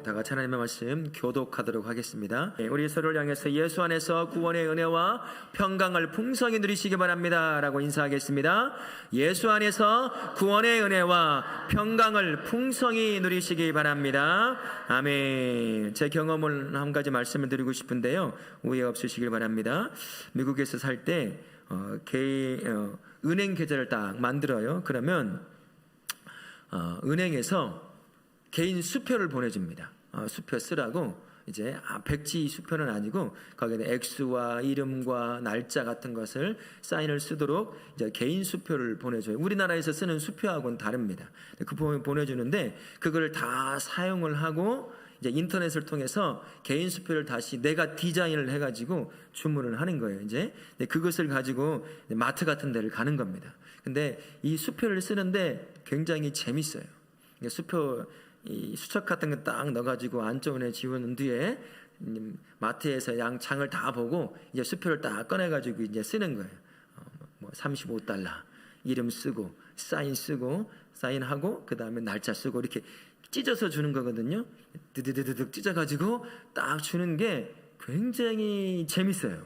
다 같이 하나님의 말씀 교독하도록 하겠습니다. 우리 서로를 향해서 예수 안에서 구원의 은혜와 평강을 풍성히 누리시기 바랍니다 라고 인사하겠습니다. 예수 안에서 구원의 은혜와 평강을 풍성히 누리시기 바랍니다. 아멘. 제 경험을 한 가지 말씀을 드리고 싶은데요, 오해 없으시길 바랍니다. 미국에서 살 때 은행 계좌를 딱 만들어요. 그러면 은행에서 개인 수표를 보내줍니다. 수표 쓰라고. 이제 백지 수표는 아니고 거기에 액수와 이름과 날짜 같은 것을 사인을 쓰도록 이제 개인 수표를 보내줘요. 우리나라에서 쓰는 수표하고는 다릅니다. 그 보내주는데 그걸 다 사용을 하고 이제 인터넷을 통해서 개인 수표를 다시 내가 디자인을 해가지고 주문을 하는 거예요. 이제 그것을 가지고 마트 같은 데를 가는 겁니다. 근데 이 수표를 쓰는데 굉장히 재밌어요. 수표 이 수첩 같은 거 딱 넣어가지고 안쪽에 집어넣은 뒤에 마트에서 장을 다 보고 이제 수표를 딱 꺼내가지고 이제 쓰는 거예요. 뭐 $35 이름 쓰고 사인 쓰고 사인하고 그 다음에 날짜 쓰고 이렇게 찢어서 주는 거거든요. 드드드득 찢어가지고 딱 주는 게 굉장히 재밌어요.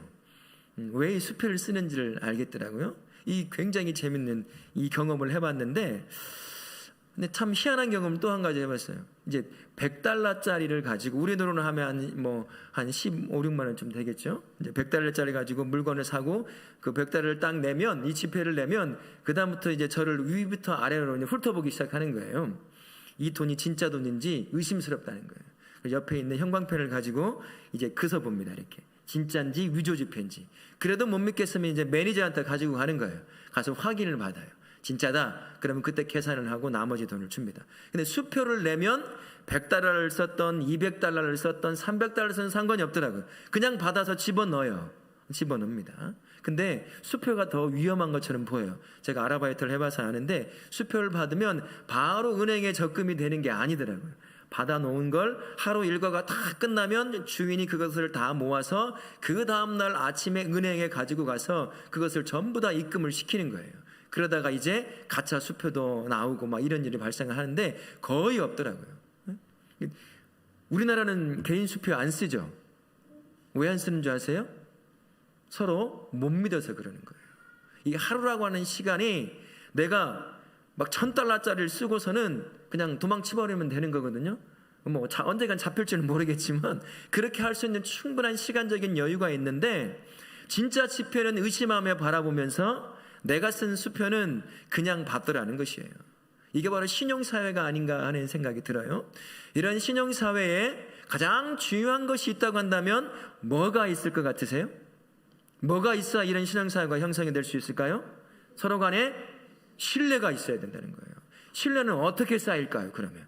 왜 이 수표를 쓰는지를 알겠더라고요. 이 굉장히 재밌는 이 경험을 해봤는데, 근데 참 희한한 경험 또 한 가지 해봤어요. 이제 $100짜리를 가지고 우리 돈으로 하면 한 15, 16만 원쯤 되겠죠. 이제 $100짜리 가지고 물건을 사고 그 $100을 딱 내면, 이 지폐를 내면 그 다음부터 이제 저를 위부터 아래로 훑어보기 시작하는 거예요. 이 돈이 진짜 돈인지 의심스럽다는 거예요. 옆에 있는 형광펜을 가지고 이제 그서 봅니다. 이렇게 진짜인지 위조 지폐인지. 그래도 못 믿겠으면 이제 매니저한테 가지고 가는 거예요. 가서 확인을 받아요. 진짜다. 그러면 그때 계산을 하고 나머지 돈을 줍니다. 근데 수표를 내면 $100를 썼던 200달러를 썼던 300달러를 썼던 상관이 없더라고요. 그냥 받아서 집어넣습니다. 근데 수표가 더 위험한 것처럼 보여요. 제가 아르바이트를 해봐서 아는데 수표를 받으면 바로 은행에 적금이 되는 게 아니더라고요. 받아놓은 걸 하루 일과가 다 끝나면 주인이 그것을 다 모아서 그 다음날 아침에 은행에 가지고 가서 그것을 전부 다 입금을 시키는 거예요. 그러다가 이제 가짜 수표도 나오고 막 이런 일이 발생하는데 거의 없더라고요. 우리나라는 개인 수표 안 쓰죠. 왜 안 쓰는 줄 아세요? 서로 못 믿어서 그러는 거예요. 이 하루라고 하는 시간이 내가 막 $1,000짜리를 쓰고서는 그냥 도망쳐버리면 되는 거거든요. 뭐 언젠간 잡힐지는 모르겠지만 그렇게 할 수 있는 충분한 시간적인 여유가 있는데, 진짜 지표는 의심하며 바라보면서 내가 쓴 수표는 그냥 받더라는 것이에요. 이게 바로 신용사회가 아닌가 하는 생각이 들어요. 이런 신용사회에 가장 중요한 것이 있다고 한다면 뭐가 있을 것 같으세요? 뭐가 있어야 이런 신앙사회가 형성이 될 수 있을까요? 서로 간에 신뢰가 있어야 된다는 거예요. 신뢰는 어떻게 쌓일까요? 그러면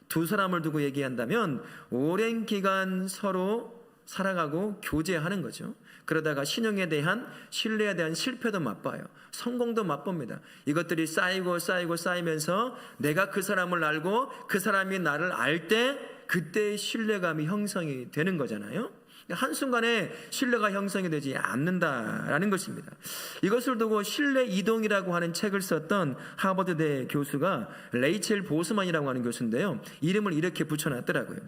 두 사람을 두고 얘기한다면 오랜 기간 서로 살아가고 교제하는 거죠. 그러다가 신용에 대한, 신뢰에 대한 실패도 맛봐요. 성공도 맛봅니다. 이것들이 쌓이면서 내가 그 사람을 알고 그 사람이 나를 알 때 그때의 신뢰감이 형성이 되는 거잖아요. 한순간에 신뢰가 형성이 되지 않는다라는 것입니다. 이것을 두고 신뢰 이동이라고 하는 책을 썼던 하버드대 교수가 레이첼 보스만이라고 하는 교수인데요, 이름을 이렇게 붙여놨더라고요.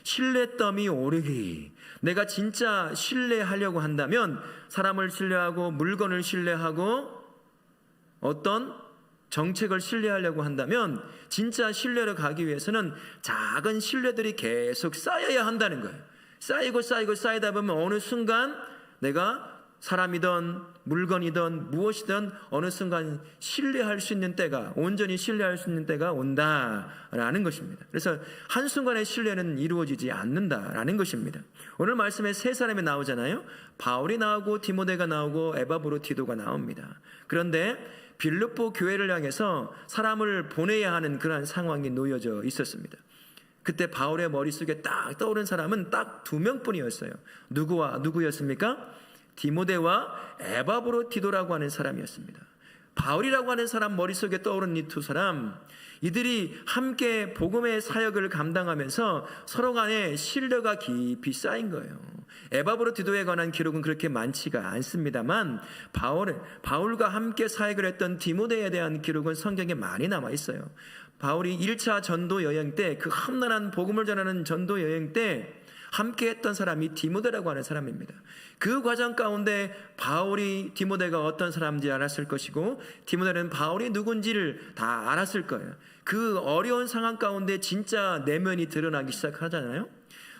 신뢰덤이 오르기. 내가 진짜 신뢰하려고 한다면, 사람을 신뢰하고 물건을 신뢰하고 어떤 정책을 신뢰하려고 한다면, 진짜 신뢰로 가기 위해서는 작은 신뢰들이 계속 쌓여야 한다는 거예요. 쌓이다 보면 어느 순간 내가 사람이든 물건이든 무엇이든 어느 순간 신뢰할 수 있는 때가, 온전히 신뢰할 수 있는 때가 온다라는 것입니다. 그래서 한순간에 신뢰는 이루어지지 않는다라는 것입니다. 오늘 말씀에 세 사람이 나오잖아요. 바울이 나오고 디모데가 나오고 에바브로디도가 나옵니다. 그런데 빌립보 교회를 향해서 사람을 보내야 하는 그러한 상황이 놓여져 있었습니다. 그때 바울의 머릿속에 딱 떠오른 사람은 딱 2명뿐이었어요. 누구였습니까? 디모데와 에바브로디도라고 하는 사람이었습니다. 바울이라고 하는 사람 머릿속에 떠오른 이 두 사람, 이들이 함께 복음의 사역을 감당하면서 서로 간에 신뢰가 깊이 쌓인 거예요. 에바브로디도에 관한 기록은 그렇게 많지가 않습니다만 바울과 함께 사역을 했던 디모데에 대한 기록은 성경에 많이 남아 있어요. 바울이 1차 전도 여행 때, 그 험난한 복음을 전하는 전도 여행 때 함께 했던 사람이 디모데라고 하는 사람입니다. 그 과정 가운데 바울이 디모데가 어떤 사람인지 알았을 것이고, 디모데는 바울이 누군지를 다 알았을 거예요. 그 어려운 상황 가운데 진짜 내면이 드러나기 시작하잖아요.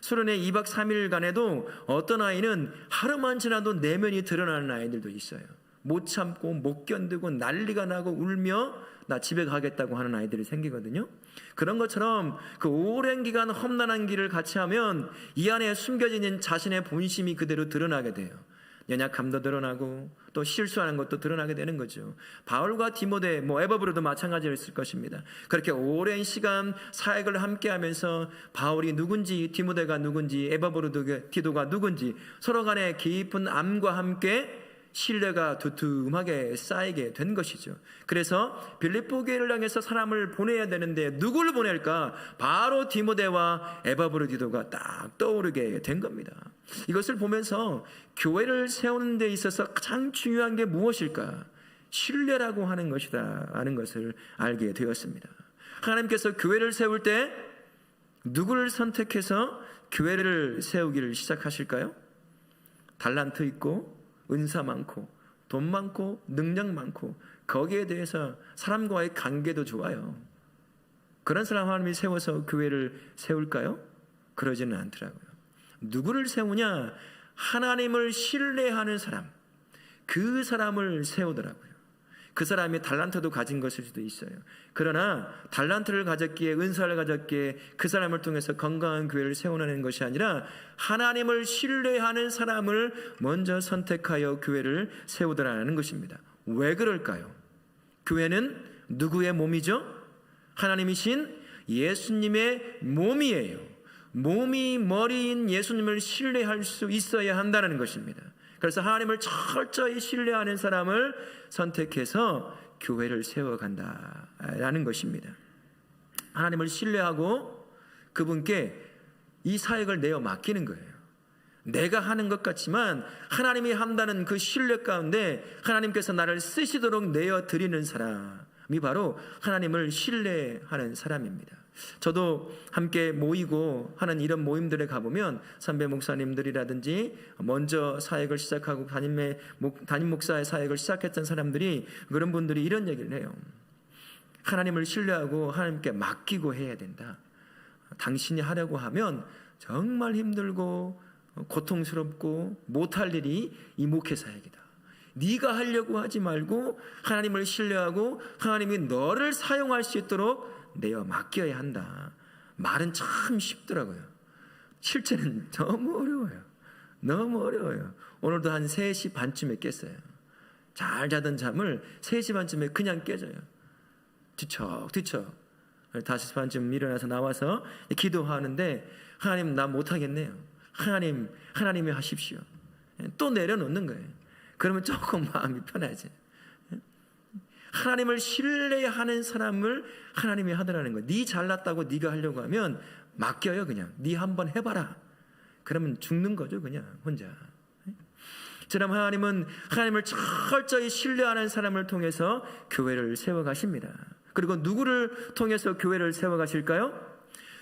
수련회 2박 3일간에도 어떤 아이는 하루만 지나도 내면이 드러나는 아이들도 있어요. 못 참고 못 견디고 난리가 나고 울며 나 집에 가겠다고 하는 아이들이 생기거든요. 그런 것처럼 그 오랜 기간 험난한 길을 같이 하면 이 안에 숨겨져 있는 자신의 본심이 그대로 드러나게 돼요. 연약함도 드러나고 또 실수하는 것도 드러나게 되는 거죠. 바울과 디모데, 에바브로도 마찬가지였을 것입니다. 그렇게 오랜 시간 사역을 함께 하면서 바울이 누군지, 디모데가 누군지, 에바브로 디도가 누군지 서로 간에 깊은 암과 함께 신뢰가 두툼하게 쌓이게 된 것이죠. 그래서 빌립보 교회를 향해서 사람을 보내야 되는데 누구를 보낼까? 바로 디모데와 에바브로디도가 딱 떠오르게 된 겁니다. 이것을 보면서 교회를 세우는 데 있어서 가장 중요한 게 무엇일까? 신뢰라고 하는 것이다 하는 것을 알게 되었습니다. 하나님께서 교회를 세울 때 누구를 선택해서 교회를 세우기를 시작하실까요? 달란트 있고 은사 많고 돈 많고 능력 많고 거기에 대해서 사람과의 관계도 좋아요. 그런 사람 하나님이 세워서 교회를 세울까요? 그러지는 않더라고요. 누구를 세우냐? 하나님을 신뢰하는 사람, 그 사람을 세우더라고요. 그 사람이 달란트도 가진 것일 수도 있어요. 그러나 달란트를 가졌기에, 은사를 가졌기에 그 사람을 통해서 건강한 교회를 세우는 것이 아니라 하나님을 신뢰하는 사람을 먼저 선택하여 교회를 세우더라는 것입니다. 왜 그럴까요? 교회는 누구의 몸이죠? 하나님이신 예수님의 몸이에요. 몸이 머리인 예수님을 신뢰할 수 있어야 한다는 것입니다. 그래서 하나님을 철저히 신뢰하는 사람을 선택해서 교회를 세워간다라는 것입니다. 하나님을 신뢰하고 그분께 이 사역을 내어 맡기는 거예요. 내가 하는 것 같지만 하나님이 한다는 그 신뢰 가운데 하나님께서 나를 쓰시도록 내어 드리는 사람이 바로 하나님을 신뢰하는 사람입니다. 저도 함께 모이고 하는 이런 모임들에 가보면 선배 목사님들이라든지 먼저 사역을 시작하고 담임 목사의 사역을 시작했던 사람들이, 그런 분들이 이런 얘기를 해요. 하나님을 신뢰하고 하나님께 맡기고 해야 된다. 당신이 하려고 하면 정말 힘들고 고통스럽고 못할 일이 이 목회 사역이다. 네가 하려고 하지 말고 하나님을 신뢰하고 하나님이 너를 사용할 수 있도록 내어 맡겨야 한다. 말은 참 쉽더라고요. 실제는 너무 어려워요. 너무 어려워요. 오늘도 한 3시 반쯤에 깼어요. 잘 자던 잠을 3시 반쯤에 그냥 깨져요. 뒤척뒤척 5시 반쯤 일어나서 나와서 기도하는데, 하나님 나 못하겠네요. 하나님이 하십시오. 또 내려놓는 거예요. 그러면 조금 마음이 편하지. 하나님을 신뢰하는 사람을 하나님이 하더라는 거예요. 네 잘났다고 네가 하려고 하면 맡겨요. 그냥 네 한번 해봐라. 그러면 죽는 거죠. 그냥 혼자. 저럼 하나님은 하나님을 철저히 신뢰하는 사람을 통해서 교회를 세워가십니다. 그리고 누구를 통해서 교회를 세워가실까요?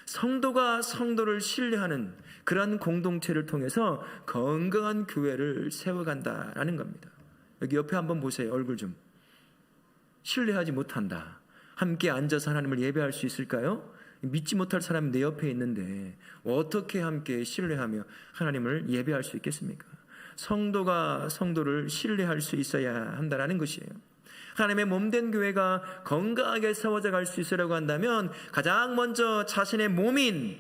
성도가 성도를 신뢰하는 그런 공동체를 통해서 건강한 교회를 세워간다라는 겁니다. 여기 옆에 한번 보세요. 얼굴 좀. 신뢰하지 못한다. 함께 앉아서 하나님을 예배할 수 있을까요? 믿지 못할 사람이 내 옆에 있는데 어떻게 함께 신뢰하며 하나님을 예배할 수 있겠습니까? 성도가 성도를 신뢰할 수 있어야 한다는 것이에요. 하나님의 몸된 교회가 건강하게 세워져 갈 수 있으려고 한다면 가장 먼저 자신의 몸인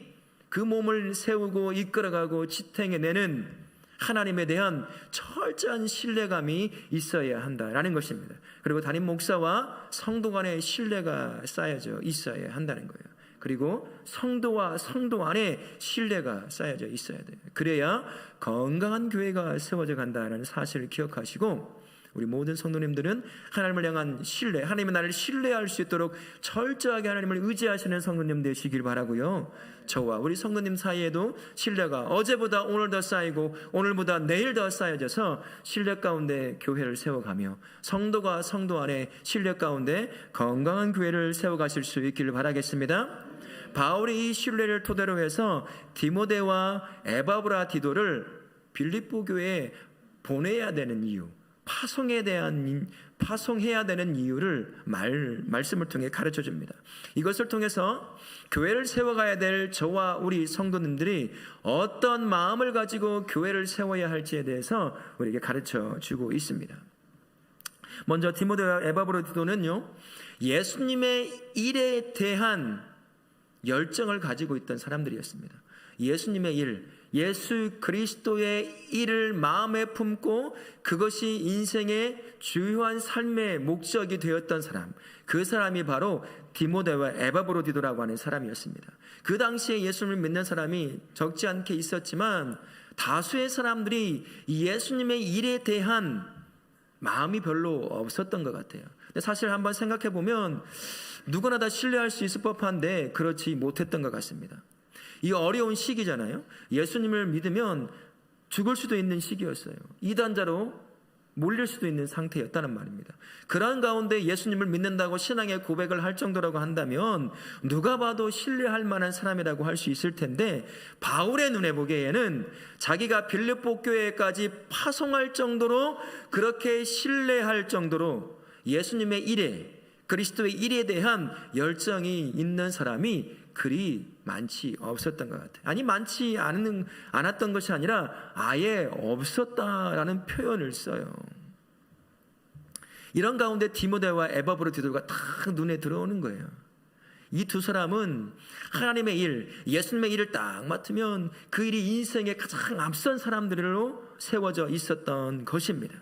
그 몸을 세우고 이끌어가고 지탱해내는 하나님에 대한 철저한 신뢰감이 있어야 한다라는 것입니다. 그리고 담임 목사와 성도 간의 신뢰가 쌓여져 있어야 한다는 거예요. 그리고 성도와 성도 안에 신뢰가 쌓여져 있어야 돼요. 그래야 건강한 교회가 세워져 간다는 사실을 기억하시고, 우리 모든 성도님들은 하나님을 향한 신뢰, 하나님의 나를 신뢰할 수 있도록 철저하게 하나님을 의지하시는 성도님 되시길 바라고요. 저와 우리 성도님 사이에도 신뢰가 어제보다 오늘 더 쌓이고 오늘보다 내일 더 쌓여져서 신뢰 가운데 교회를 세워가며 성도가 성도 안에 신뢰 가운데 건강한 교회를 세워가실 수 있기를 바라겠습니다. 바울이 이 신뢰를 토대로 해서 디모데와 에바브라디도를 빌립보 교회에 보내야 되는 이유, 파송해야 되는 이유를 말씀을 통해 가르쳐 줍니다. 이것을 통해서 교회를 세워가야 될 저와 우리 성도님들이 어떤 마음을 가지고 교회를 세워야 할지에 대해서 우리에게 가르쳐 주고 있습니다. 먼저 디모데와 에바브라디도는요, 예수님의 일에 대한 열정을 가지고 있던 사람들이었습니다. 예수님의 일, 예수 그리스도의 일을 마음에 품고 그것이 인생의 주요한 삶의 목적이 되었던 사람, 그 사람이 바로 디모데와 에바브로디도라고 하는 사람이었습니다. 그 당시에 예수님을 믿는 사람이 적지 않게 있었지만 다수의 사람들이 예수님의 일에 대한 마음이 별로 없었던 것 같아요. 근데 사실 한번 생각해 보면 누구나 다 신뢰할 수 있을 법한데 그렇지 못했던 것 같습니다. 이 어려운 시기잖아요. 예수님을 믿으면 죽을 수도 있는 시기였어요. 이단자로 몰릴 수도 있는 상태였다는 말입니다. 그러한 가운데 예수님을 믿는다고 신앙의 고백을 할 정도라고 한다면 누가 봐도 신뢰할 만한 사람이라고 할 수 있을 텐데, 바울의 눈에 보기에는 자기가 빌립보 교회까지 파송할 정도로, 그렇게 신뢰할 정도로 예수님의 일에, 그리스도의 일에 대한 열정이 있는 사람이 그리 많지 없었던 것 같아요. 아니, 많지 않았던 것이 아니라 아예 없었다라는 표현을 써요. 이런 가운데 디모데와 에바브로디도가 딱 눈에 들어오는 거예요. 이 두 사람은 하나님의 일, 예수님의 일을 딱 맡으면 그 일이 인생의 가장 앞선 사람들로 세워져 있었던 것입니다.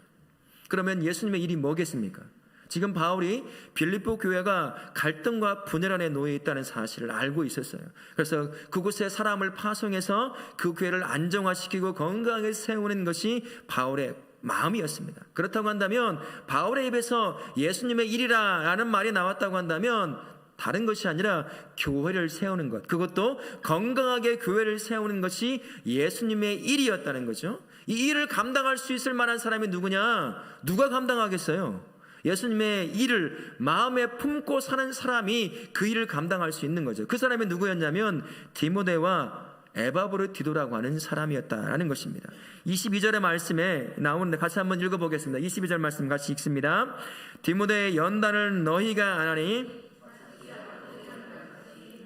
그러면 예수님의 일이 뭐겠습니까? 지금 바울이 빌립보 교회가 갈등과 분열 안에 놓여 있다는 사실을 알고 있었어요. 그래서 그곳에 사람을 파송해서 그 교회를 안정화시키고 건강하게 세우는 것이 바울의 마음이었습니다. 그렇다고 한다면 바울의 입에서 예수님의 일이라는 말이 나왔다고 한다면 다른 것이 아니라 교회를 세우는 것, 그것도 건강하게 교회를 세우는 것이 예수님의 일이었다는 거죠. 이 일을 감당할 수 있을 만한 사람이 누구냐? 누가 감당하겠어요? 예수님의 일을 마음에 품고 사는 사람이 그 일을 감당할 수 있는 거죠. 그 사람이 누구였냐면 디모데와 에바브로디도라고 하는 사람이었다라는 것입니다. 22절의 말씀에 나오는데 같이 한번 읽어보겠습니다. 22절 말씀 같이 읽습니다. 디모데의 연단을 너희가 아나니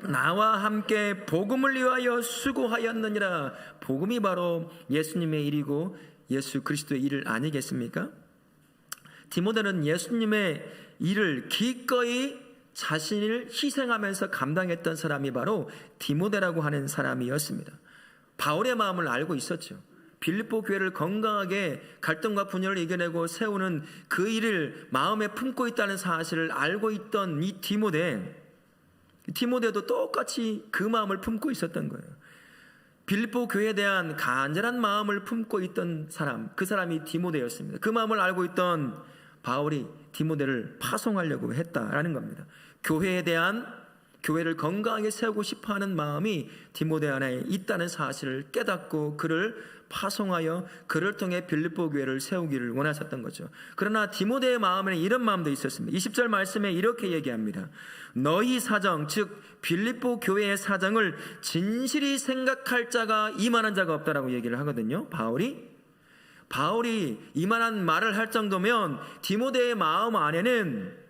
나와 함께 복음을 위하여 수고하였느니라. 복음이 바로 예수님의 일이고 예수 그리스도의 일을 아니겠습니까? 디모데는 예수님의 일을 기꺼이 자신을 희생하면서 감당했던 사람이 바로 디모데라고 하는 사람이었습니다. 바울의 마음을 알고 있었죠. 빌립보 교회를 건강하게 갈등과 분열을 이겨내고 세우는 그 일을 마음에 품고 있다는 사실을 알고 있던 이 디모데도 똑같이 그 마음을 품고 있었던 거예요. 빌립보 교회에 대한 간절한 마음을 품고 있던 사람, 그 사람이 디모데였습니다. 그 마음을 알고 있던 바울이 디모데를 파송하려고 했다라는 겁니다. 교회를 건강하게 세우고 싶어하는 마음이 디모데 안에 있다는 사실을 깨닫고 그를 파송하여 그를 통해 빌립보 교회를 세우기를 원하셨던 거죠. 그러나 디모데의 마음에는 이런 마음도 있었습니다. 20절 말씀에 이렇게 얘기합니다. 너희 사정, 즉 빌립보 교회의 사정을 진실이 생각할 자가 이만한 자가 없다라고 얘기를 하거든요. 바울이 이만한 말을 할 정도면 디모데의 마음 안에는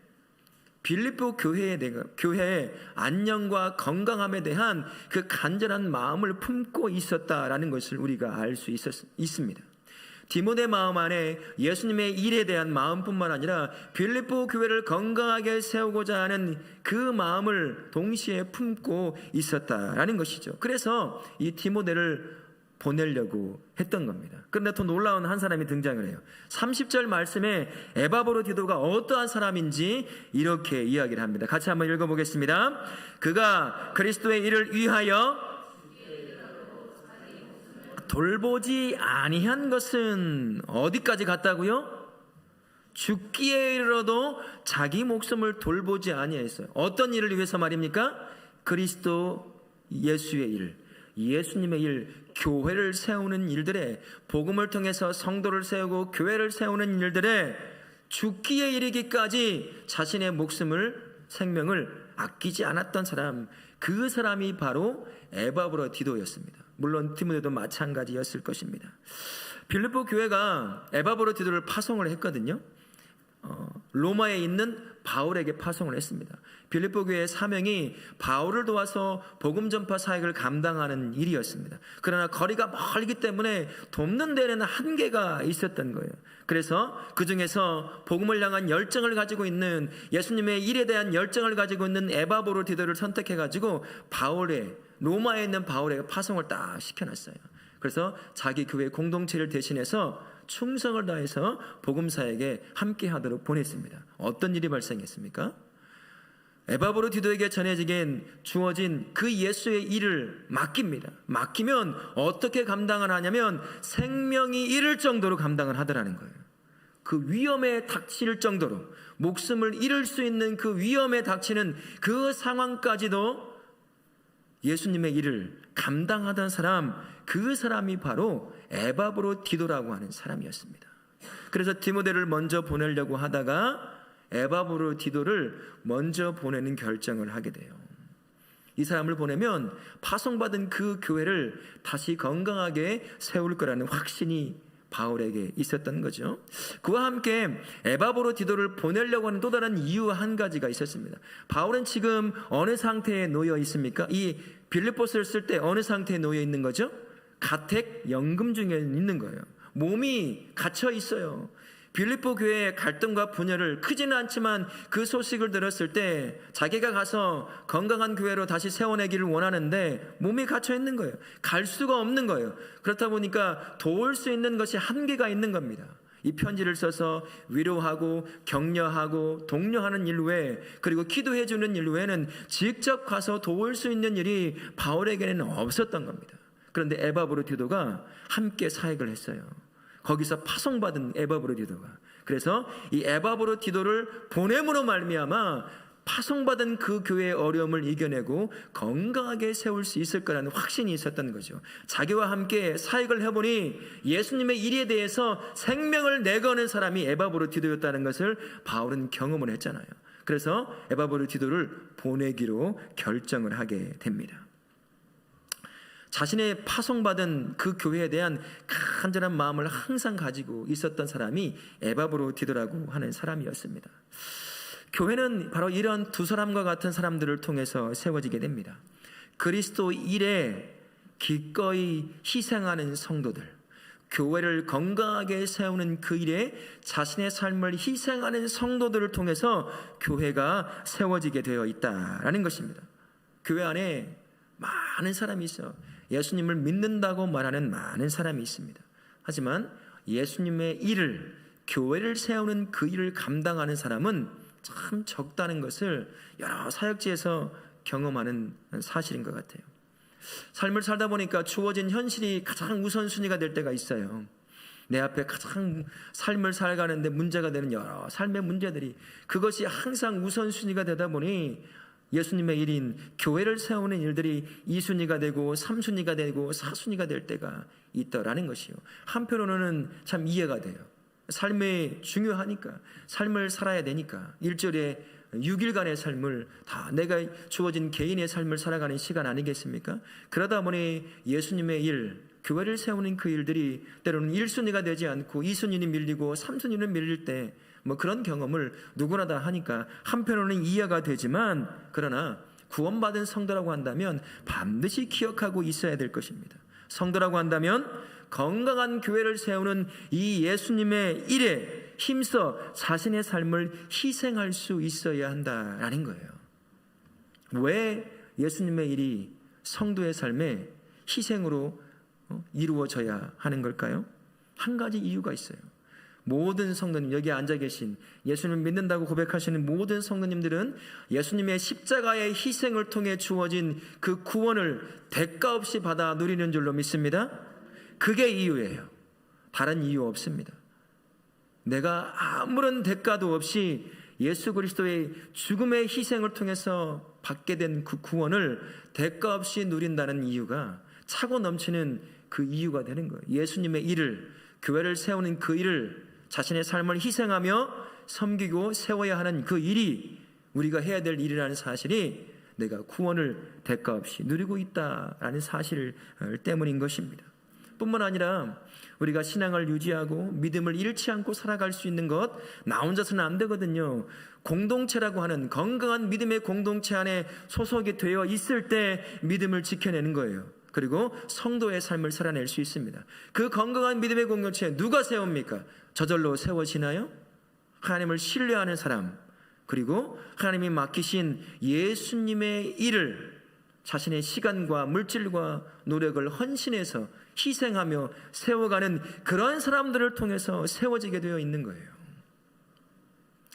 빌립보 교회의 안녕과 건강함에 대한 그 간절한 마음을 품고 있었다라는 것을 우리가 알 수 있습니다. 디모데 마음 안에 예수님의 일에 대한 마음뿐만 아니라 빌립보 교회를 건강하게 세우고자 하는 그 마음을 동시에 품고 있었다라는 것이죠. 그래서 이 디모데를 보내려고 했던 겁니다. 그런데 더 놀라운 한 사람이 등장을 해요. 30절 말씀에 에바브로디도가 어떠한 사람인지 이렇게 이야기를 합니다. 같이 한번 읽어보겠습니다. 그가 그리스도의 일을 위하여 돌보지 아니한 것은 어디까지 갔다고요? 죽기에 이르러도 자기 목숨을 돌보지 아니하였어요. 어떤 일을 위해서 말입니까? 그리스도 예수의 일, 예수님의 일, 교회를 세우는 일들에, 복음을 통해서 성도를 세우고 교회를 세우는 일들에 죽기에 이르기까지 자신의 목숨을, 생명을 아끼지 않았던 사람, 그 사람이 바로 에바브로디도였습니다. 물론 디모데도 마찬가지였을 것입니다. 빌립보 교회가 에바브로디도를 파송을 했거든요. 로마에 있는 바울에게 파송을 했습니다. 빌립보 교회의 사명이 바울을 도와서 복음 전파 사역을 감당하는 일이었습니다. 그러나 거리가 멀기 때문에 돕는 데에는 한계가 있었던 거예요. 그래서 그 중에서 복음을 향한 열정을 가지고 있는, 예수님의 일에 대한 열정을 가지고 있는 에바브로디도를 선택해가지고 로마에 있는 바울에게 파송을 딱 시켜놨어요. 그래서 자기 교회 공동체를 대신해서 충성을 다해서 복음사에게 함께하도록 보냈습니다. 어떤 일이 발생했습니까? 에바브로디도에게 주어진 그 예수의 일을 맡깁니다. 맡기면 어떻게 감당을 하냐면 생명이 잃을 정도로 감당을 하더라는 거예요. 그 위험에 닥칠 정도로, 목숨을 잃을 수 있는 그 위험에 닥치는 그 상황까지도 예수님의 일을 감당하던 사람, 그 사람이 바로 에바브로디도라고 하는 사람이었습니다. 그래서 디모데를 먼저 보내려고 하다가 에바브로디도를 먼저 보내는 결정을 하게 돼요. 이 사람을 보내면 파송받은 그 교회를 다시 건강하게 세울 거라는 확신이 바울에게 있었던 거죠. 그와 함께 에바브로디도를 보내려고 하는 또 다른 이유 한 가지가 있었습니다. 바울은 지금 어느 상태에 놓여 있습니까? 이 빌립보서를 쓸 때 어느 상태에 놓여 있는 거죠? 가택 연금 중에 있는 거예요. 몸이 갇혀 있어요. 빌립보 교회의 갈등과 분열을, 크지는 않지만 그 소식을 들었을 때 자기가 가서 건강한 교회로 다시 세워내기를 원하는데 몸이 갇혀 있는 거예요. 갈 수가 없는 거예요. 그렇다 보니까 도울 수 있는 것이 한계가 있는 겁니다. 이 편지를 써서 위로하고 격려하고 독려하는 일 외에, 그리고 기도해 주는 일 외에는 직접 가서 도울 수 있는 일이 바울에게는 없었던 겁니다. 그런데 에바브로디도가 함께 사역을 했어요. 거기서 파송받은 에바브로디도가. 그래서 이 에바브로디도를 보냄으로 말미암아 파송받은 그 교회의 어려움을 이겨내고 건강하게 세울 수 있을 거라는 확신이 있었던 거죠. 자기와 함께 사역을 해보니 예수님의 일에 대해서 생명을 내거는 사람이 에바브로디도였다는 것을 바울은 경험을 했잖아요. 그래서 에바브로디도를 보내기로 결정을 하게 됩니다. 자신의 파송받은 그 교회에 대한 간절한 마음을 항상 가지고 있었던 사람이 에바브로디도라고 하는 사람이었습니다. 교회는 바로 이런 두 사람과 같은 사람들을 통해서 세워지게 됩니다. 그리스도 일에 기꺼이 희생하는 성도들, 교회를 건강하게 세우는 그 일에 자신의 삶을 희생하는 성도들을 통해서 교회가 세워지게 되어 있다라는 것입니다. 교회 안에 많은 사람이 있어. 예수님을 믿는다고 말하는 많은 사람이 있습니다. 하지만 예수님의 일을, 교회를 세우는 그 일을 감당하는 사람은 참 적다는 것을 여러 사역지에서 경험하는 사실인 것 같아요. 삶을 살다 보니까 주어진 현실이 가장 우선순위가 될 때가 있어요. 내 앞에 가장 삶을 살아가는데 문제가 되는 여러 삶의 문제들이, 그것이 항상 우선순위가 되다 보니 예수님의 일인 교회를 세우는 일들이 2순위가 되고 3순위가 되고 4순위가 될 때가 있더라는 것이요. 한편으로는 참 이해가 돼요. 삶이 중요하니까, 삶을 살아야 되니까, 일주일에 6일간의 삶을 다 내가 주어진 개인의 삶을 살아가는 시간 아니겠습니까? 그러다 보니 예수님의 일, 교회를 세우는 그 일들이 때로는 1순위가 되지 않고 2순위는 밀리고 3순위는 밀릴 때 그런 경험을 누구나 다 하니까 한편으로는 이해가 되지만, 그러나 구원받은 성도라고 한다면 반드시 기억하고 있어야 될 것입니다. 성도라고 한다면 건강한 교회를 세우는 이 예수님의 일에 힘써 자신의 삶을 희생할 수 있어야 한다라는 거예요. 왜 예수님의 일이 성도의 삶에 희생으로 이루어져야 하는 걸까요? 한 가지 이유가 있어요. 모든 성도님, 여기 앉아 계신 예수님을 믿는다고 고백하시는 모든 성도님들은 예수님의 십자가의 희생을 통해 주어진 그 구원을 대가 없이 받아 누리는 줄로 믿습니다. 그게 이유예요. 다른 이유 없습니다. 내가 아무런 대가도 없이 예수 그리스도의 죽음의 희생을 통해서 받게 된 그 구원을 대가 없이 누린다는 이유가 차고 넘치는 그 이유가 되는 거예요. 예수님의 일을, 교회를 세우는 그 일을, 자신의 삶을 희생하며 섬기고 세워야 하는 그 일이 우리가 해야 될 일이라는 사실이 내가 구원을 대가 없이 누리고 있다라는 사실 때문인 것입니다. 뿐만 아니라 우리가 신앙을 유지하고 믿음을 잃지 않고 살아갈 수 있는 것, 나 혼자서는 안 되거든요. 공동체라고 하는 건강한 믿음의 공동체 안에 소속이 되어 있을 때 믿음을 지켜내는 거예요. 그리고 성도의 삶을 살아낼 수 있습니다. 그 건강한 믿음의 공동체에 누가 세웁니까? 저절로 세워지나요? 하나님을 신뢰하는 사람, 그리고 하나님이 맡기신 예수님의 일을 자신의 시간과 물질과 노력을 헌신해서 희생하며 세워가는 그런 사람들을 통해서 세워지게 되어 있는 거예요.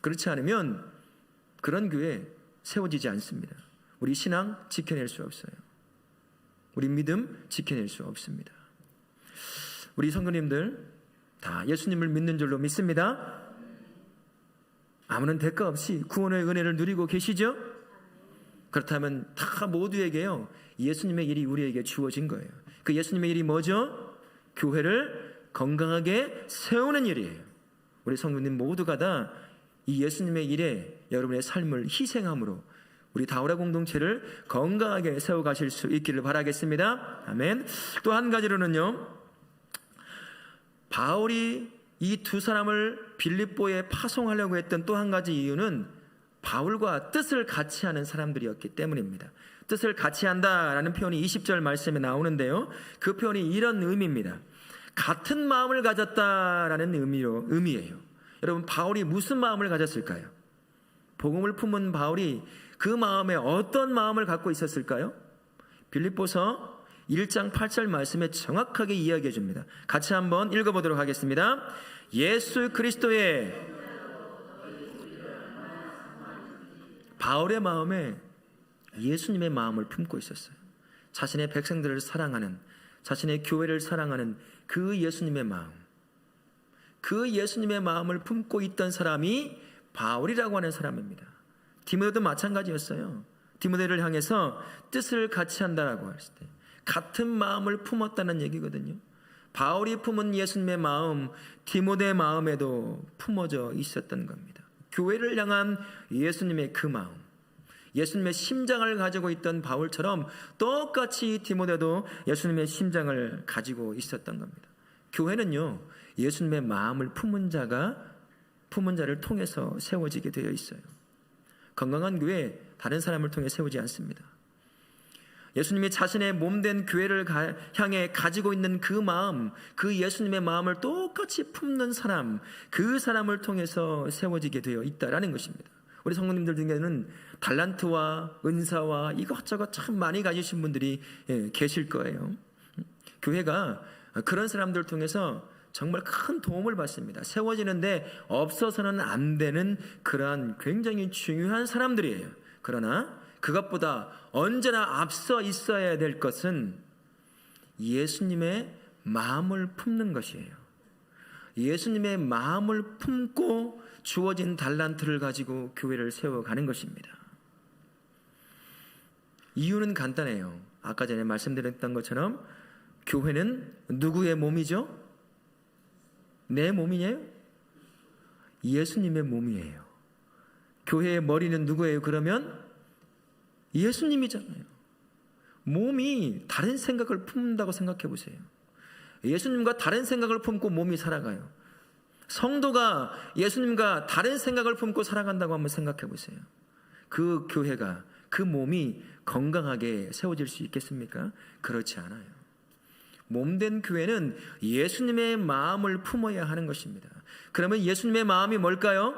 그렇지 않으면 그런 교회 세워지지 않습니다. 우리 신앙 지켜낼 수 없어요. 우리 믿음 지켜낼 수 없습니다. 우리 성도님들 다 예수님을 믿는 줄로 믿습니다. 아무런 대가 없이 구원의 은혜를 누리고 계시죠? 그렇다면 다 모두에게요, 예수님의 일이 우리에게 주어진 거예요. 그 예수님의 일이 뭐죠? 교회를 건강하게 세우는 일이에요. 우리 성도님 모두가 다 이 예수님의 일에 여러분의 삶을 희생함으로 우리 다우라 공동체를 건강하게 세워가실 수 있기를 바라겠습니다. 아멘. 또 한 가지로는요, 바울이 이 두 사람을 빌립보에 파송하려고 했던 또 한 가지 이유는 바울과 뜻을 같이 하는 사람들이었기 때문입니다. 뜻을 같이 한다라는 표현이 20절 말씀에 나오는데요, 그 표현이 이런 의미입니다. 같은 마음을 가졌다라는 의미예요. 여러분, 바울이 무슨 마음을 가졌을까요? 복음을 품은 바울이 그 마음에 어떤 마음을 갖고 있었을까요? 빌립보서 1장 8절 말씀에 정확하게 이야기해 줍니다. 같이 한번 읽어보도록 하겠습니다. 예수 그리스도의, 바울의 마음에 예수님의 마음을 품고 있었어요. 자신의 백성들을 사랑하는, 자신의 교회를 사랑하는 그 예수님의 마음, 그 예수님의 마음을 품고 있던 사람이 바울이라고 하는 사람입니다. 디모데도 마찬가지였어요. 디모데를 향해서 뜻을 같이 한다라고 했을 때 같은 마음을 품었다는 얘기거든요. 바울이 품은 예수님의 마음, 디모데의 마음에도 품어져 있었던 겁니다. 교회를 향한 예수님의 그 마음, 예수님의 심장을 가지고 있던 바울처럼 똑같이 디모데도 예수님의 심장을 가지고 있었던 겁니다. 교회는요, 예수님의 마음을 품은 자를 통해서 세워지게 되어 있어요. 건강한 교회, 다른 사람을 통해 세우지 않습니다. 예수님이 자신의 몸된 교회를 향해 가지고 있는 그 마음, 그 예수님의 마음을 똑같이 품는 사람, 그 사람을 통해서 세워지게 되어 있다라는 것입니다. 우리 성도님들 중에는 달란트와 은사와 이것저것 참 많이 가지신 분들이 계실 거예요. 교회가 그런 사람들을 통해서 정말 큰 도움을 받습니다. 세워지는데 없어서는 안 되는 그러한 굉장히 중요한 사람들이에요. 그러나 그것보다 언제나 앞서 있어야 될 것은 예수님의 마음을 품는 것이에요. 예수님의 마음을 품고 주어진 달란트를 가지고 교회를 세워가는 것입니다. 이유는 간단해요. 아까 전에 말씀드렸던 것처럼 교회는 누구의 몸이죠? 내 몸이에요? 예수님의 몸이에요. 교회의 머리는 누구예요? 그러면 예수님이잖아요. 몸이 다른 생각을 품는다고 생각해 보세요. 예수님과 다른 생각을 품고 몸이 살아가요. 성도가 예수님과 다른 생각을 품고 살아간다고 한번 생각해 보세요. 그 교회가, 그 몸이 건강하게 세워질 수 있겠습니까? 그렇지 않아요. 몸된 교회는 예수님의 마음을 품어야 하는 것입니다. 그러면 예수님의 마음이 뭘까요?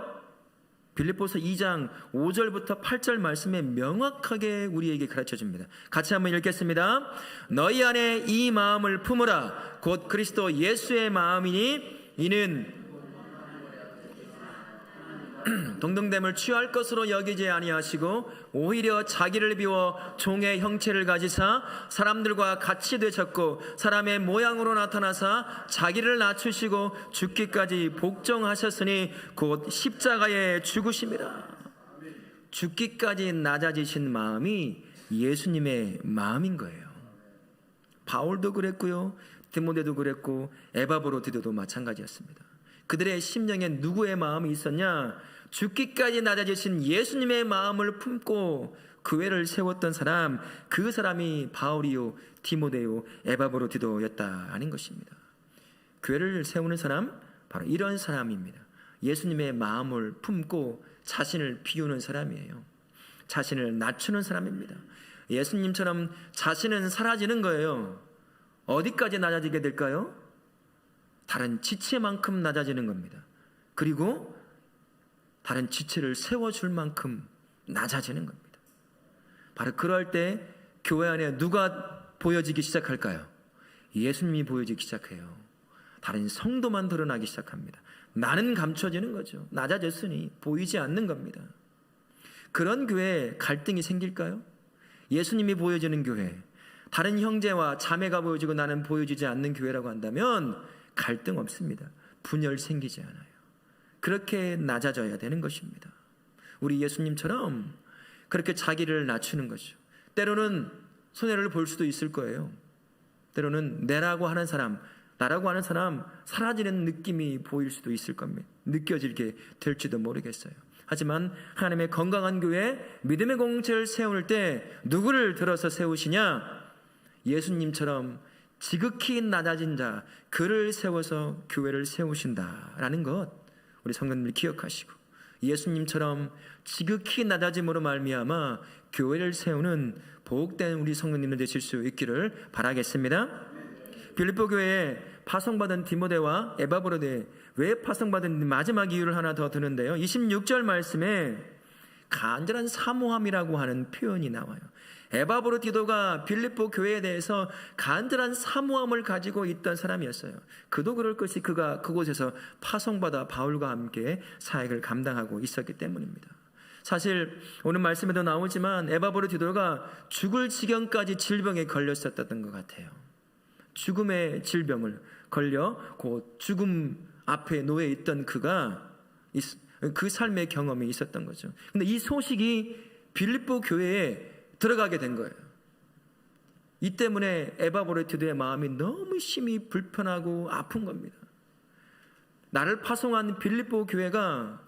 빌립보서 2장 5절부터 8절 말씀에 명확하게 우리에게 가르쳐줍니다. 같이 한번 읽겠습니다. 너희 안에 이 마음을 품으라. 곧 그리스도 예수의 마음이니 이는 동등됨을 취할 것으로 여기지 아니하시고 오히려 자기를 비워 종의 형체를 가지사 사람들과 같이 되셨고 사람의 모양으로 나타나사 자기를 낮추시고 죽기까지 복종하셨으니 곧 십자가에 죽으심이라. 죽기까지 낮아지신 마음이 예수님의 마음인 거예요. 바울도 그랬고요, 디모데도 그랬고 에바브로디도도 마찬가지였습니다. 그들의 심령에 누구의 마음이 있었냐? 죽기까지 낮아지신 예수님의 마음을 품고 교회를 세웠던 사람, 그 사람이 바울이요, 디모데요, 에바브로디도였다는 것입니다. 교회를 세우는 사람, 바로 이런 사람입니다. 예수님의 마음을 품고 자신을 비우는 사람이에요. 자신을 낮추는 사람입니다. 예수님처럼 자신은 사라지는 거예요. 어디까지 낮아지게 될까요? 다른 지체만큼 낮아지는 겁니다. 그리고 다른 지체를 세워줄 만큼 낮아지는 겁니다. 바로 그럴 때 교회 안에 누가 보여지기 시작할까요? 예수님이 보여지기 시작해요. 다른 성도만 드러나기 시작합니다. 나는 감춰지는 거죠. 낮아졌으니 보이지 않는 겁니다. 그런 교회에 갈등이 생길까요? 예수님이 보여지는 교회, 다른 형제와 자매가 보여지고 나는 보여지지 않는 교회라고 한다면 갈등 없습니다. 분열 생기지 않아요. 그렇게 낮아져야 되는 것입니다. 우리 예수님처럼 그렇게 자기를 낮추는 거죠. 때로는 손해를 볼 수도 있을 거예요. 때로는 내라고 하는 사람, 나라고 하는 사람 사라지는 느낌이 보일 수도 있을 겁니다. 느껴지게 될지도 모르겠어요. 하지만 하나님의 건강한 교회, 믿음의 공동체를 세울 때 누구를 들어서 세우시냐? 예수님처럼 지극히 낮아진 자, 그를 세워서 교회를 세우신다라는 것 우리 성도님들 기억하시고, 예수님처럼 지극히 낮아짐으로 말미암아 교회를 세우는 복된 우리 성도님들 되실 수 있기를 바라겠습니다. 빌립보 교회에 파송받은 디모데와 에바브로데, 왜 파송받은 마지막 이유를 하나 더 드는데요, 26절 말씀에 간절한 사모함이라고 하는 표현이 나와요. 에바브로디도가 빌립보 교회에 대해서 간절한 사모함을 가지고 있던 사람이었어요. 그도 그럴 것이 그가 그곳에서 파송받아 바울과 함께 사역을 감당하고 있었기 때문입니다. 사실 오늘 말씀에도 나오지만 에바브로디도가 죽을 지경까지 질병에 걸렸었던 것 같아요. 죽음의 질병을 걸려 곧 죽음 앞에 놓여 있던 그가 그 삶의 경험이 있었던 거죠. 근데 이 소식이 빌립보 교회에 들어가게 된 거예요. 이 때문에 에바브로디도의 마음이 너무 심히 불편하고 아픈 겁니다. 나를 파송한 빌립보 교회가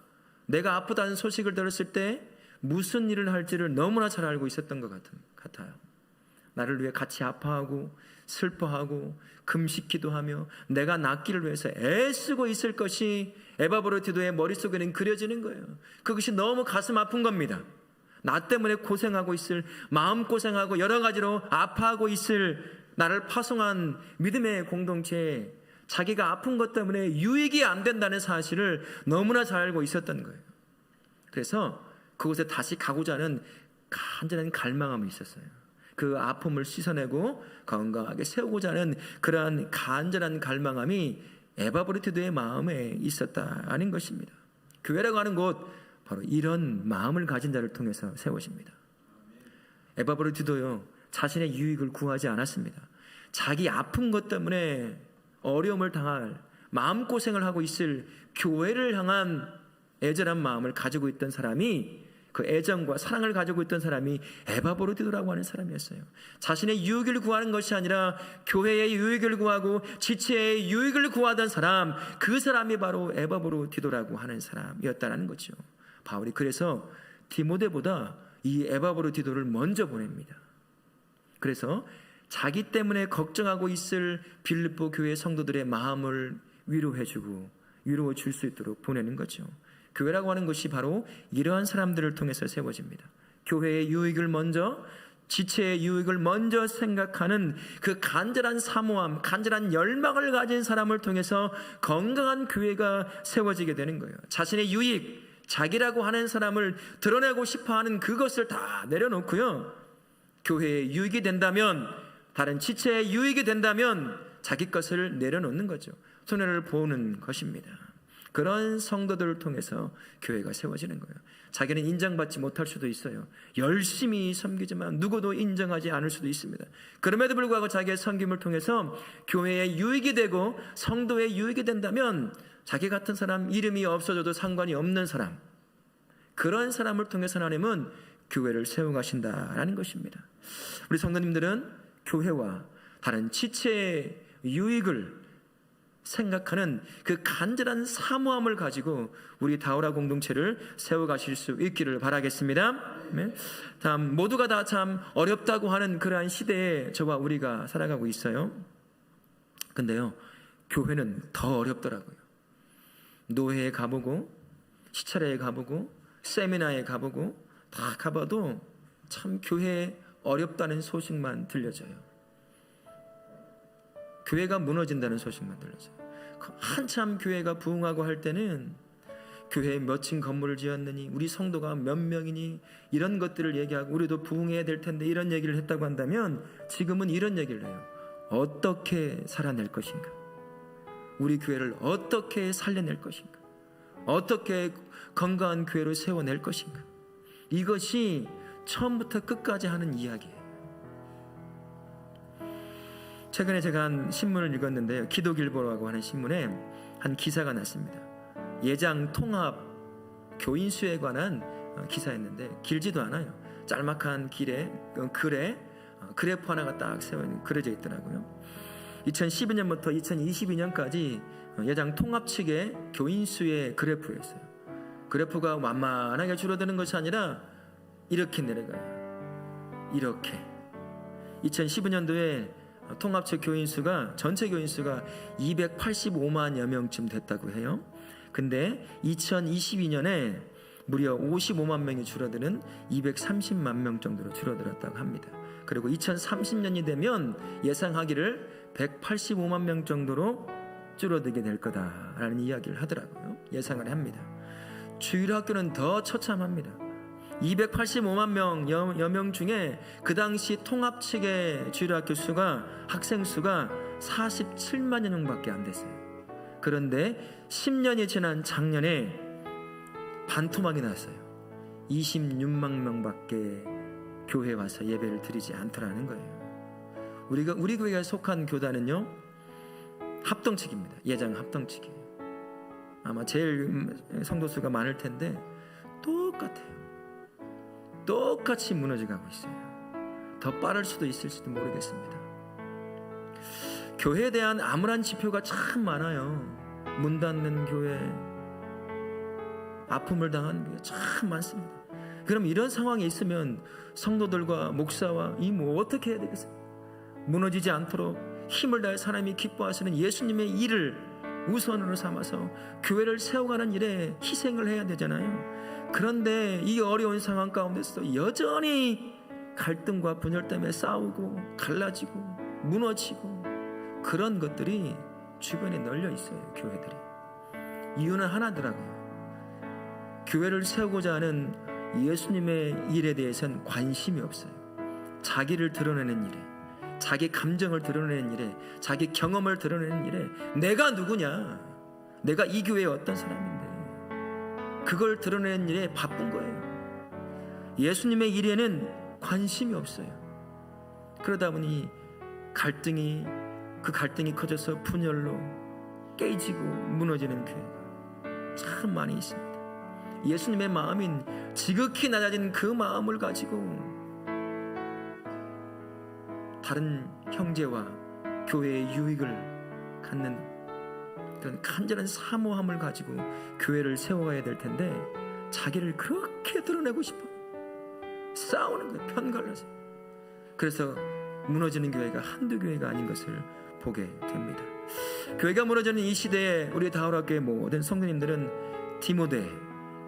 내가 아프다는 소식을 들었을 때 무슨 일을 할지를 너무나 잘 알고 있었던 것 같아요. 나를 위해 같이 아파하고 슬퍼하고 금식기도 하며 내가 낫기를 위해서 애쓰고 있을 것이 에바브로디도의 머릿속에는 그려지는 거예요. 그것이 너무 가슴 아픈 겁니다. 나 때문에 고생하고 있을, 마음고생하고 여러 가지로 아파하고 있을 나를 파송한 믿음의 공동체에 자기가 아픈 것 때문에 유익이 안 된다는 사실을 너무나 잘 알고 있었던 거예요. 그래서 그곳에 다시 가고자 하는 간절한 갈망함이 있었어요. 그 아픔을 씻어내고 건강하게 세우고자 하는 그러한 간절한 갈망함이 에바브로디도의 마음에 있었다는 것입니다. 교회라고 하는 곳, 바로 이런 마음을 가진 자를 통해서 세워집니다. 에바브로디도요, 자신의 유익을 구하지 않았습니다. 자기 아픈 것 때문에 어려움을 당할, 마음고생을 하고 있을 교회를 향한 애절한 마음을 가지고 있던 사람이, 그 애정과 사랑을 가지고 있던 사람이 에바브로디도라고 하는 사람이었어요. 자신의 유익을 구하는 것이 아니라 교회의 유익을 구하고 지체의 유익을 구하던 사람, 그 사람이 바로 에바브로디도라고 하는 사람이었다는 거죠. 바울이 그래서 디모데보다 이 에바브로디도를 먼저 보냅니다. 그래서 자기 때문에 걱정하고 있을 빌립보 교회 성도들의 마음을 위로해주고 위로해 줄 수 있도록 보내는 거죠. 교회라고 하는 것이 바로 이러한 사람들을 통해서 세워집니다. 교회의 유익을 먼저, 지체의 유익을 먼저 생각하는 그 간절한 사모함, 간절한 열망을 가진 사람을 통해서 건강한 교회가 세워지게 되는 거예요. 자신의 유익, 자기라고 하는 사람을 드러내고 싶어하는 그것을 다 내려놓고요, 교회의 유익이 된다면, 다른 지체의 유익이 된다면 자기 것을 내려놓는 거죠. 손해를 보는 것입니다. 그런 성도들을 통해서 교회가 세워지는 거예요. 자기는 인정받지 못할 수도 있어요. 열심히 섬기지만 누구도 인정하지 않을 수도 있습니다. 그럼에도 불구하고 자기의 섬김을 통해서 교회에 유익이 되고 성도에 유익이 된다면 자기 같은 사람, 이름이 없어져도 상관이 없는 사람, 그런 사람을 통해서 하나님은 교회를 세워가신다라는 것입니다. 우리 성도님들은 교회와 다른 지체의 유익을 생각하는 그 간절한 사모함을 가지고 우리 다우라 공동체를 세워가실 수 있기를 바라겠습니다. 네. 다음, 모두가 다 참 어렵다고 하는 그러한 시대에 저와 우리가 살아가고 있어요. 근데요, 교회는 더 어렵더라고요. 노회에 가보고 시찰회에 가보고 세미나에 가보고 다 가봐도 참 교회 어렵다는 소식만 들려져요. 교회가 무너진다는 소식만 들려져요. 한참 교회가 부흥하고 할 때는 교회에 몇 층 건물을 지었느니, 우리 성도가 몇 명이니, 이런 것들을 얘기하고 우리도 부흥해야 될 텐데 이런 얘기를 했다고 한다면 지금은 이런 얘기를 해요. 어떻게 살아낼 것인가? 우리 교회를 어떻게 살려낼 것인가? 어떻게 건강한 교회로 세워낼 것인가? 이것이 처음부터 끝까지 하는 이야기예요. 최근에 제가 한 신문을 읽었는데요, 기독일보라고 하는 신문에 한 기사가 났습니다. 예장 통합 교인 수에 관한 기사였는데 길지도 않아요. 짤막한 글에 그래프 하나가 딱 그려져 있더라고요. 2012년부터 2022년까지 예장 통합 측의 교인 수의 그래프였어요. 그래프가 완만하게 줄어드는 것이 아니라 이렇게 내려가요. 이렇게 2015년도에 통합 측 교인 수가, 전체 교인 수가 285만여 명쯤 됐다고 해요. 근데 2022년에 무려 55만 명이 줄어드는 230만 명 정도로 줄어들었다고 합니다. 그리고 2030년이 되면 예상하기를 185만 명 정도로 줄어들게 될 거다라는 이야기를 하더라고요. 예상을 합니다. 주일학교는 더 처참합니다. 285만 명여 명 중에 그 당시 통합 측의 주일학교 수가, 학생 수가 47만여 명밖에 안 됐어요. 그런데 10년이 지난 작년에 반토막이 났어요. 26만 명밖에 교회에 와서 예배를 드리지 않더라는 거예요. 우리 교회가 속한 교단은요, 합동측입니다. 예장 합동측이에요. 아마 제일 성도 수가 많을 텐데 똑같아요. 똑같이 무너져가고 있어요. 더 빠를 수도 있을지도 모르겠습니다. 교회에 대한 암울한 지표가 참 많아요. 문 닫는 교회, 아픔을 당하는 교회 참 많습니다. 그럼 이런 상황에 있으면 성도들과 목사와 어떻게 해야 되겠어요? 무너지지 않도록 힘을 다해 사람이 기뻐하시는 예수님의 일을 우선으로 삼아서 교회를 세워가는 일에 희생을 해야 되잖아요. 그런데 이 어려운 상황 가운데서 여전히 갈등과 분열 때문에 싸우고 갈라지고 무너지고 그런 것들이 주변에 널려 있어요. 교회들이. 이유는 하나더라고요. 교회를 세우고자 하는 예수님의 일에 대해서는 관심이 없어요. 자기를 드러내는 일에, 자기 감정을 드러내는 일에, 자기 경험을 드러내는 일에 내가 누구냐, 내가 이 교회의 어떤 사람인데 그걸 드러내는 일에 바쁜 거예요. 예수님의 일에는 관심이 없어요. 그러다 보니 그 갈등이 커져서 분열로 깨지고 무너지는 교회가 참 많이 있습니다. 예수님의 마음인 지극히 낮아진 그 마음을 가지고 다른 형제와 교회의 유익을 갖는 그런 간절한 사모함을 가지고 교회를 세워가야 될 텐데 자기를 그렇게 드러내고 싶어 싸우는 거예요. 편갈라서. 그래서 무너지는 교회가 한두 교회가 아닌 것을 보게 됩니다. 교회가 무너지는 이 시대에 우리 다우라교회 모든 성도님들은 디모데,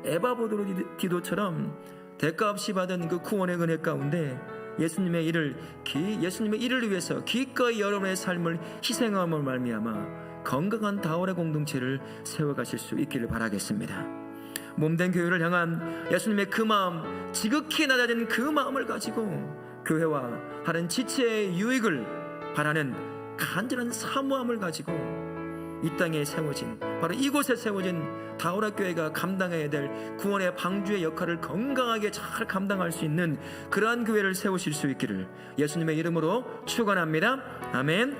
에바보드로디도처럼 대가 없이 받은 그 구원의 은혜 가운데 예수님의 일을 위해서 기꺼이 여러분의 삶을 희생함으로 말미암아 건강한 다우라 공동체를 세워가실 수 있기를 바라겠습니다. 몸된 교회를 향한 예수님의 그 마음, 지극히 낮아진 그 마음을 가지고 교회와 다른 지체의 유익을 바라는 간절한 사모함을 가지고 이 땅에 세워진, 바로 이곳에 세워진 다우라 교회가 감당해야 될 구원의 방주의 역할을 건강하게 잘 감당할 수 있는 그러한 교회를 세우실 수 있기를 예수님의 이름으로 축원합니다. 아멘.